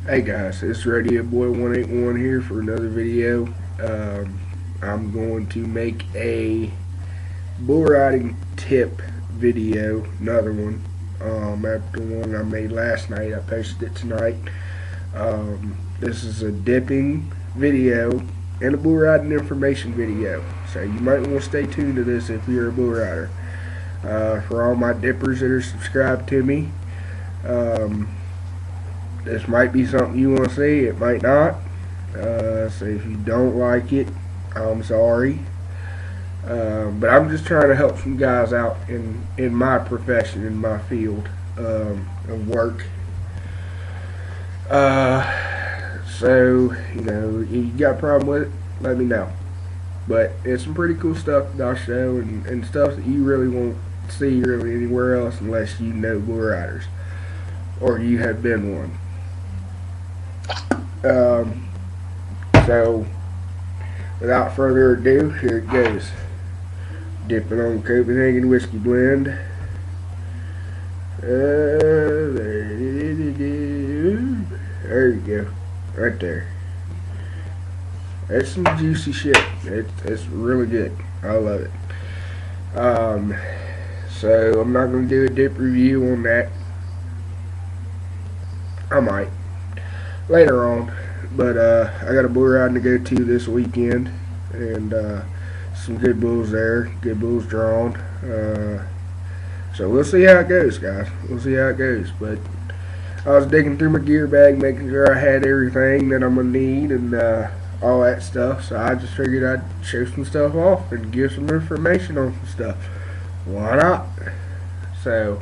Hey guys, it's Radio Boy 181 here for another video. I'm going to make a bull riding tip video, another one. After the one I made last night, I posted it tonight. This is a dipping video and a bull riding information video, so you might want to stay tuned to this if you're a bull rider. For all my dippers that are subscribed to me, this might be something you want to see, it might not. So if you don't like it, I'm sorry. But I'm just trying to help some guys out in my profession, in my field of work. So, you know, if you got a problem with it, let me know. But it's some pretty cool stuff that I'll show, and stuff that you really won't see really anywhere else unless you know bull riders or you have been one. So without further ado, here it goes. Dipping on Copenhagen whiskey blend. There you go, right there. That's some juicy shit. It's really good. I love it. So I'm not going to do a dip review on that. I might later on, but I got a bull riding to go to this weekend, and some good bulls there, good bulls drawn. So we'll see how it goes, guys. We'll see how it goes. But I was digging through my gear bag, making sure I had everything that I'm gonna need and all that stuff. So I just figured I'd show some stuff off and give some information on some stuff. Why not? So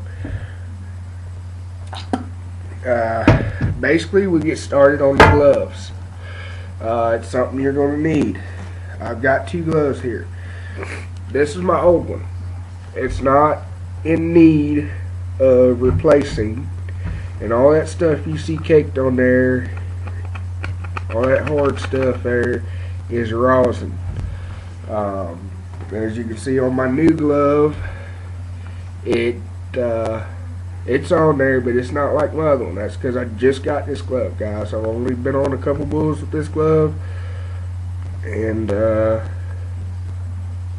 basically, we get started on the gloves. It's something you're going to need. I've got two gloves here. This is my old one. It's not in need of replacing, and all that stuff you see caked on there, all that hard stuff there, is rosin. As you can see on my new glove, it's on there, but it's not like my other one. That's because I just got this glove, guys. I've only been on a couple bulls with this glove, and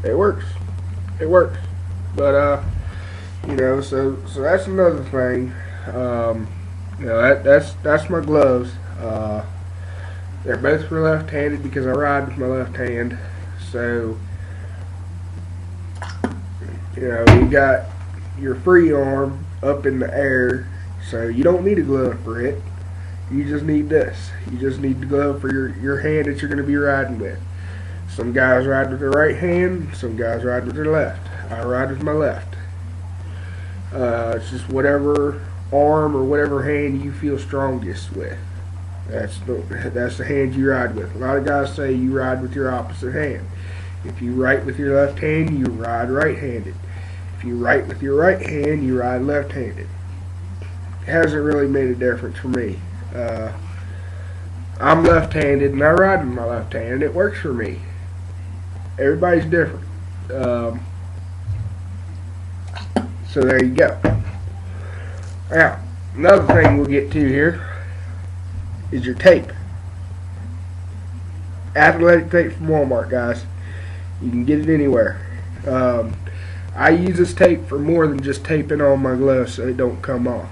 it works. It works. But you know, so that's another thing. You know, that's my gloves. They're both for left-handed because I ride with my left hand. So you know, you got your free arm up in the air, so you don't need a glove for it. You just need this. You just need the glove for your hand that you're going to be riding with. Some guys ride with their right hand, some guys ride with their left. I ride with my left. It's just whatever arm or whatever hand you feel strongest with. That's the hand you ride with. A lot of guys say you ride with your opposite hand. If you write with your left hand, you ride right-handed. If you write with your right hand, you ride left-handed. It hasn't really made a difference for me. I'm left-handed and I ride with my left hand. It works for me. Everybody's different. So there you go. Now, another thing we'll get to here is your tape. Athletic tape from Walmart, guys. You can get it anywhere. I use this tape for more than just taping on my gloves so it don't come off.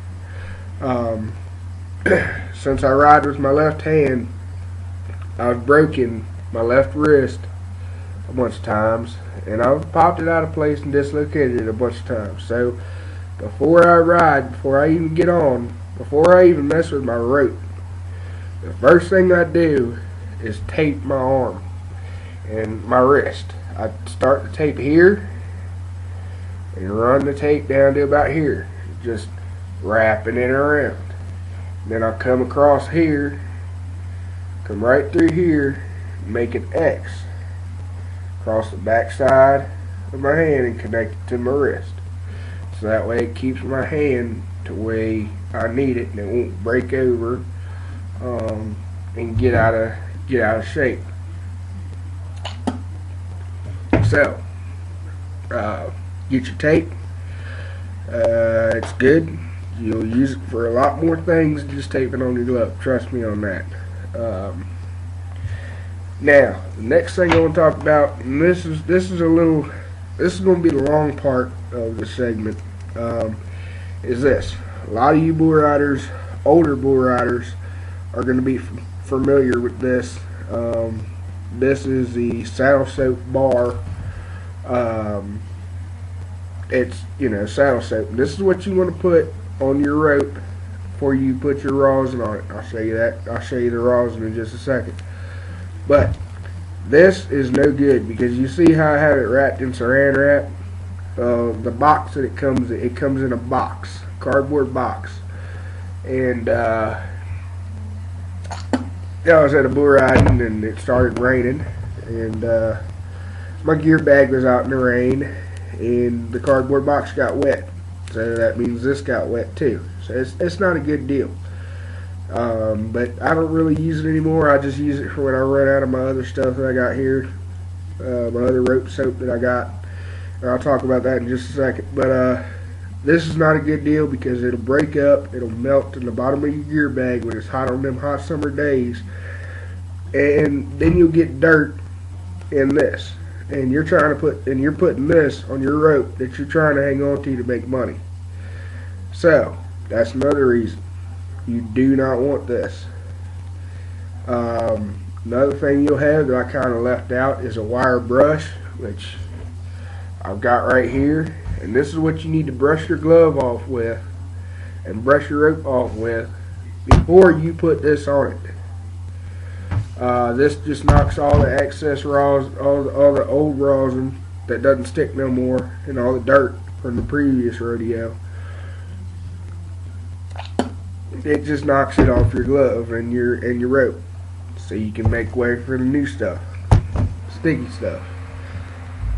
Since I ride with my left hand, I've broken my left wrist a bunch of times, and I've popped it out of place and dislocated it a bunch of times. So before I ride, before I even get on, before I even mess with my rope, the first thing I do is tape my arm and my wrist. I start the tape here and run the tape down to about here, just wrapping it around. Then I'll come across here, come right through here, make an X across the back side of my hand and connect it to my wrist. So that way it keeps my hand to where I need it and it won't break over and get out of shape. So get your tape. It's good. You'll use it for a lot more things than just taping on your glove. Trust me on that. Now, the next thing I want to talk about, and this is going to be the long part of the segment, is this. A lot of you bull riders, older bull riders, are going to be familiar with this. This is the saddle soap bar. It's, saddle soap. This is what you want to put on your rope before you put your rosin on it. I'll show you that. I'll show you the rosin in just a second. But this is no good because you see how I have it wrapped in saran wrap. The box that it comes in a box, cardboard box. And I was at a bull riding and it started raining, and my gear bag was out in the rain, and the cardboard box got wet. So that means this got wet too. So it's not a good deal. But I don't really use it anymore. I just use it for when I run out of my other stuff that I got here, my other rope soap that I got. And I'll talk about that in just a second. But this is not a good deal because it'll break up, it'll melt in the bottom of your gear bag when it's hot on them hot summer days, and then you'll get dirt in this. And you're putting this on your rope that you're trying to hang on to make money. So that's another reason you do not want this. Another thing you'll have that I kind of left out is a wire brush, which I've got right here. And this is what you need to brush your glove off with and brush your rope off with before you put this on it. This just knocks all the excess rosin, all the old rosin that doesn't stick no more, and all the dirt from the previous rodeo. It just knocks it off your glove and your rope, so you can make way for the new stuff, sticky stuff.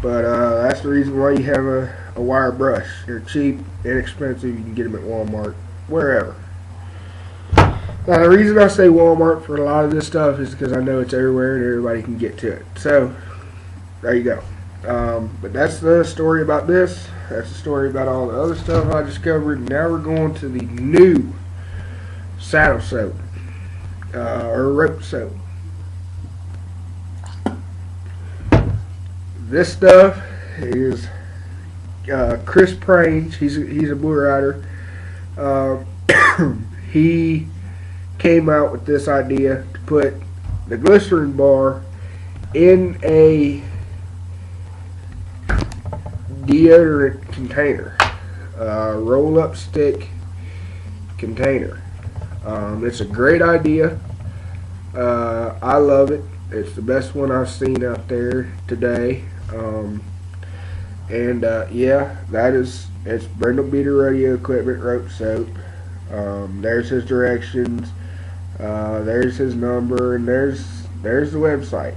But that's the reason why you have a wire brush. They're cheap, inexpensive. You can get them at Walmart, wherever. Now the reason I say Walmart for a lot of this stuff is because I know it's everywhere and everybody can get to it. So there you go. But that's the story about this. That's the story about all the other stuff I just covered. Now we're going to the new saddle soap or rope soap. This stuff is Chris Prange. He's a bull rider. He came out with this idea to put the glycerin bar in a deodorant container, roll-up stick container. It's a great idea. I love it. It's the best one I've seen out there today. Yeah, it's Brindle Beater Rodeo Equipment Rope Soap. There's his directions. There's his number, and there's the website,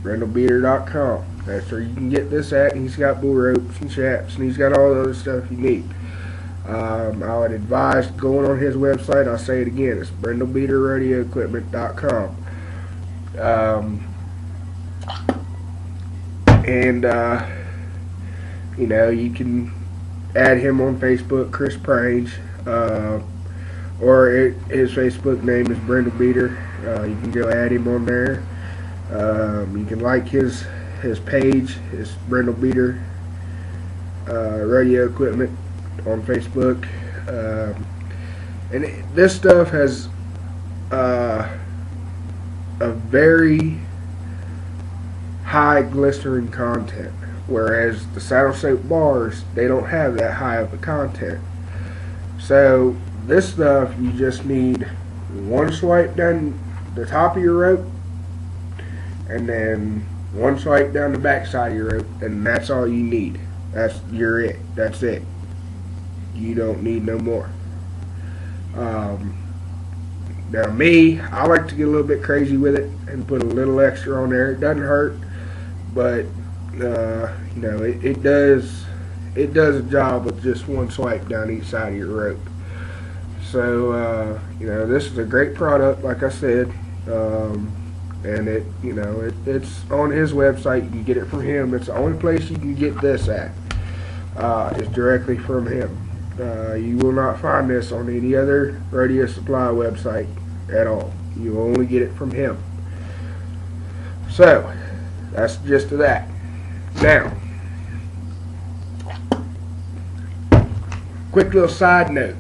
brindlebeater.com. That's where you can get this at, and he's got bull ropes and chaps, and he's got all the other stuff you need. I would advise going on his website. I'll say it again, it's brindlebeaterradioequipment.com. You can add him on Facebook, Chris Prange, or his Facebook name is Brindle Beater. You can go add him on there. You can like his page, his Brindle Beater Radio Equipment on Facebook. And this stuff has a very high glycerin content, whereas the saddle soap bars, they don't have that high of a content. So this stuff, you just need one swipe down the top of your rope, and then one swipe down the back side of your rope, and that's all you need. That's it. You don't need no more. Now me, I like to get a little bit crazy with it and put a little extra on there. It doesn't hurt, but it does a job with just one swipe down each side of your rope. So this is a great product, like I said, and it's on his website. You can get it from him. It's the only place you can get this at. Is directly from him. You will not find this on any other radio supply website at all. You will only get it from him. So, that's the gist of that. Now, quick little side note.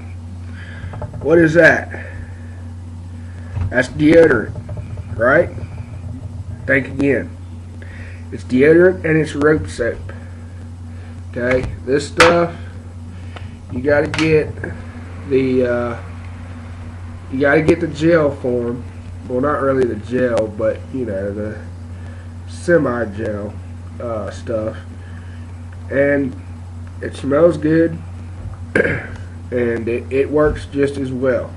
What is that? That's deodorant, right? Think again. It's deodorant and it's rope soap. Okay, this stuff you gotta get the gel form. Well, not really the gel, but you know, the semi-gel stuff, and it smells good, and it works just as well.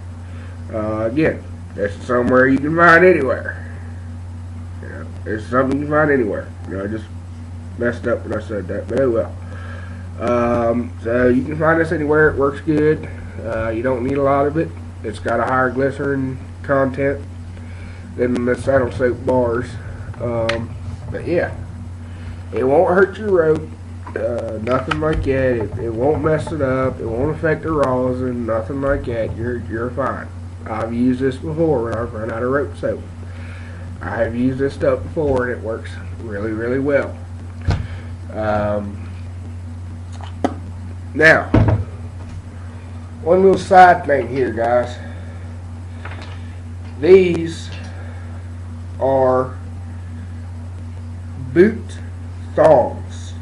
Again, it's somewhere you can find anywhere. You know, it's something you can find anywhere. You know, I just messed up when I said that, but oh well. So you can find this anywhere. It works good. You don't need a lot of it. It's got a higher glycerin content than the saddle soap bars. But yeah, it won't hurt your rope. Nothing like that. It won't mess it up. It won't affect the rosin. Nothing like that. You're fine. I've used this before when I've run out of rope soap. I've used this stuff before and it works really, really well. Now, one little side thing here, guys. These are boot thongs.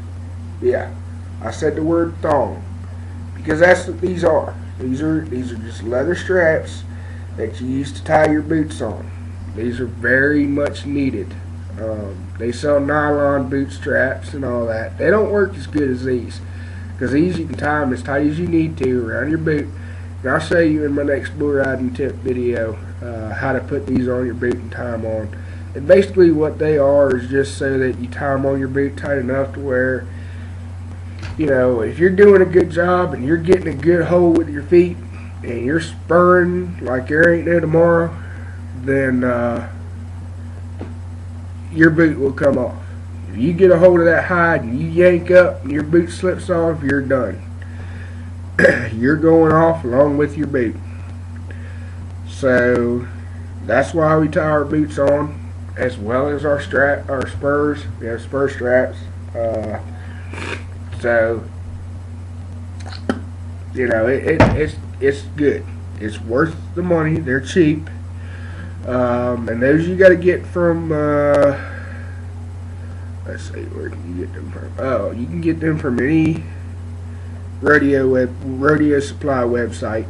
Yeah, I said the word thong because that's what these are. These are just leather straps that you use to tie your boots on. These are very much needed. They sell nylon boot straps and all that. They don't work as good as these because these you can tie them as tight as you need to around your boot. And I'll show you in my next bull riding tip video how to put these on your boot and tie them on. And basically what they are is just so that you tie them on your boot tight enough to where, you know, if you're doing a good job and you're getting a good hold with your feet and you're spurring like there ain't no tomorrow, then your boot will come off. If you get a hold of that hide and you yank up and your boot slips off, you're done. You're going off along with your boot. So that's why we tie our boots on, as well as our spurs. We have spur straps. So you know, it's good. It's worth the money. They're cheap. And those you got to get from. Let's see, where can you get them from? Oh, you can get them from any rodeo supply website.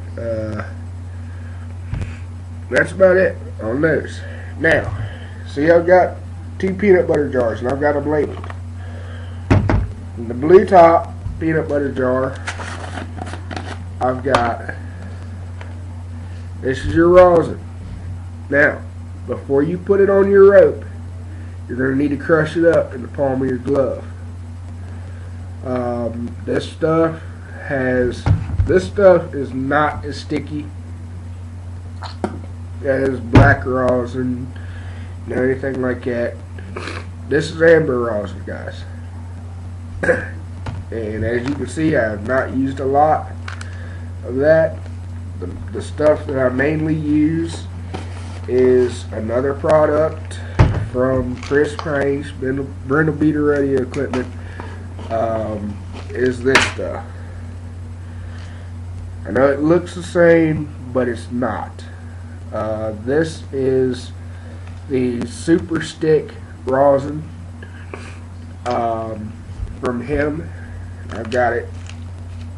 That's about it on those. Now, see, I've got 2 peanut butter jars, and I've got them labeled. In the blue top peanut butter jar, I've got, this is your rosin. Now, before you put it on your rope, you're going to need to crush it up in the palm of your glove. This stuff is not as sticky as black rosin or anything like that. This is amber rosin, guys. And as you can see, I have not used a lot of that. The stuff that I mainly use is another product from Chris Crane's Brindle Beater Radio Equipment. Is this stuff. I know it looks the same, but it's not. This is the Super Stick rosin from him. I've got it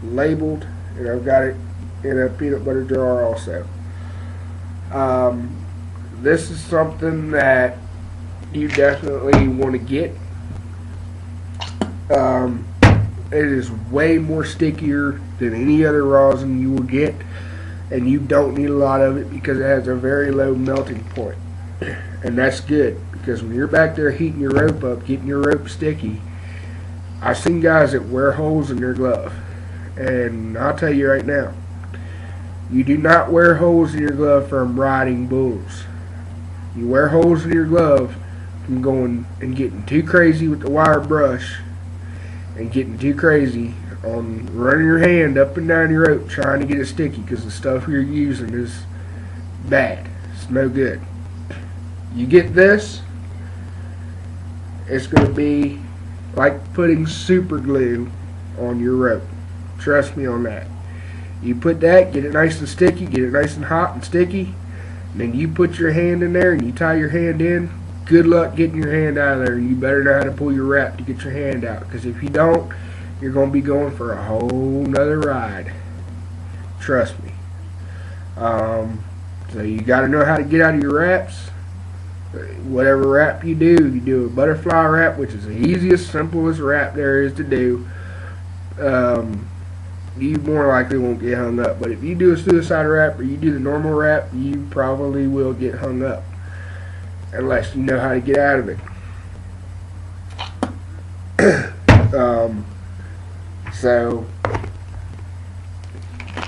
labeled, and I've got it in a peanut butter jar also. This is something that you definitely want to get. It is way more stickier than any other rosin you will get, and you don't need a lot of it because it has a very low melting point. And that's good, because when you're back there heating your rope up, getting your rope sticky, I've seen guys that wear holes in their glove. And I'll tell you right now, you do not wear holes in your glove from riding bulls. You wear holes in your glove from going and getting too crazy with the wire brush and getting too crazy on running your hand up and down your rope trying to get it sticky, because the stuff you're using is bad. It's no good. You get this, it's going to be like putting super glue on your rope. Trust me on that. You put that, get it nice and sticky, get it nice and hot and sticky, and then you put your hand in there and you tie your hand in. Good luck getting your hand out of there. You better know how to pull your wrap to get your hand out, because if you don't, you're going to be going for a whole nother ride. Trust me. So you got to know how to get out of your wraps. Whatever wrap you do a butterfly wrap, which is the easiest, simplest wrap there is to do. You more likely won't get hung up. But if you do a suicide wrap or you do the normal wrap, you probably will get hung up, unless you know how to get out of it. So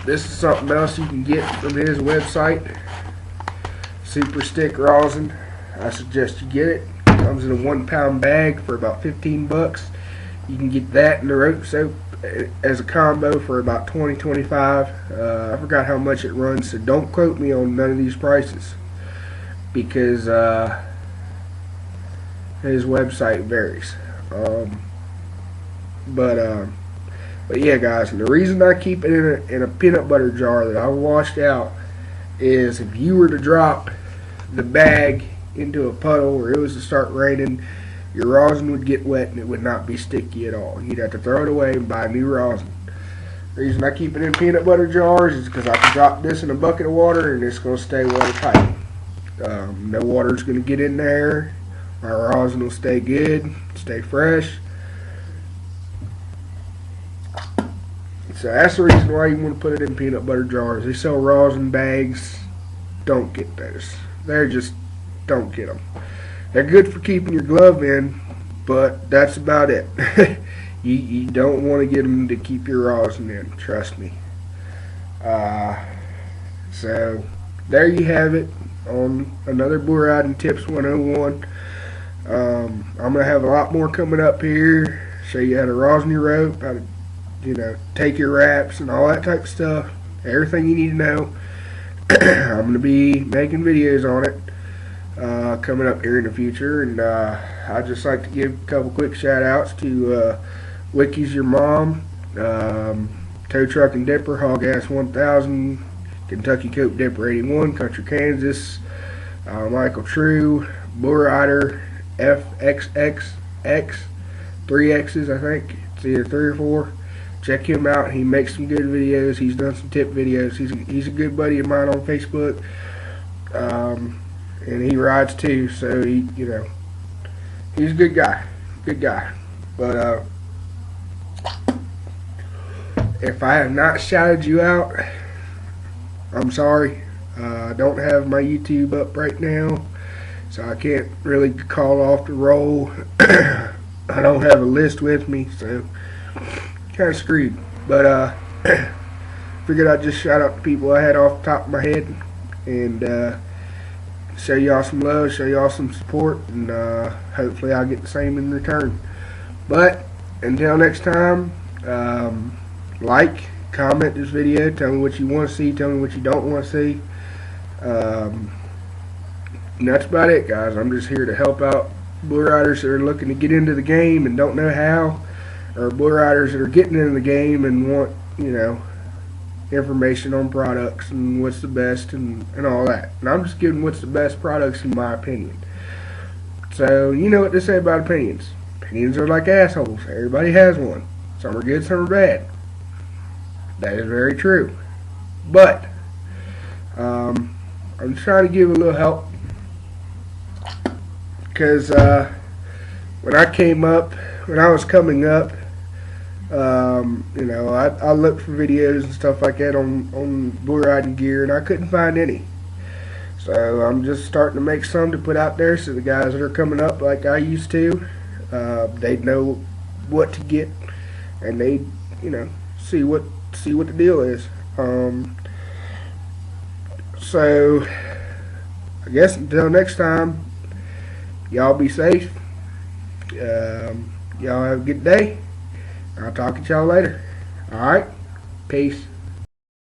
this is something else you can get from his website. Super stick rosin. I suggest you get it. It comes in a 1 pound bag for about 15 bucks. You can get that and the rope soap as a combo for about 20-25. I forgot how much it runs, so don't quote me on none of these prices, because his website varies. But yeah, guys, and the reason I keep it in a peanut butter jar that I washed out is if you were to drop the bag into a puddle or it was to start raining, your rosin would get wet and it would not be sticky at all. You'd have to throw it away and buy new rosin. The reason I keep it in peanut butter jars is because I can drop this in a bucket of water and it's going to stay watertight. No water's going to get in there. My rosin will stay good, stay fresh. So that's the reason why you want to put it in peanut butter jars. They sell rosin bags. Don't get those. Don't get them. They're good for keeping your glove in, but that's about it. You don't want to get them to keep your rosin in. Trust me. So there you have it on another Bull Riding Tips 101. I'm going to have a lot more coming up here. Show you how to rosin your rope, how to take your wraps and all that type of stuff. Everything you need to know. I'm going to be making videos on it coming up here in the future, and I'd just like to give a couple quick shout outs to Wicky's Your Mom, Tow Truck and Dipper, Hog Ass 1000, Kentucky Cope Dipper 81, Country Kansas, Michael True, Bull Rider FXXX, 3 X's I think, it's either 3 or 4. Check him out. He makes some good videos. He's done some tip videos. He's a good buddy of mine on Facebook, and he rides too. So he's a good guy. Good guy. But if I have not shouted you out, I'm sorry. I don't have my YouTube up right now, so I can't really call off the roll. I don't have a list with me, so kind of screwed. But figured I'd just shout out the people I had off the top of my head and show y'all some love, show y'all some support, and hopefully I'll get the same in return. But until next time, like, comment this video, tell me what you want to see, tell me what you don't want to see. And that's about it, guys. I'm just here to help out bull riders that are looking to get into the game and don't know how, or bull riders that are getting into the game and want, information on products and what's the best and all that. And I'm just giving what's the best products in my opinion. So, you know what they say about opinions. Opinions are like assholes. Everybody has one. Some are good, some are bad. That is very true. But, I'm trying to give a little help. Because, when I was coming up, I looked for videos and stuff like that on bull riding gear, and I couldn't find any. So I'm just starting to make some to put out there, so the guys that are coming up like I used to, they'd know what to get, and they'd see what the deal is. So I guess until next time, y'all be safe. Y'all have a good day. I'll talk to y'all later. Alright? Peace.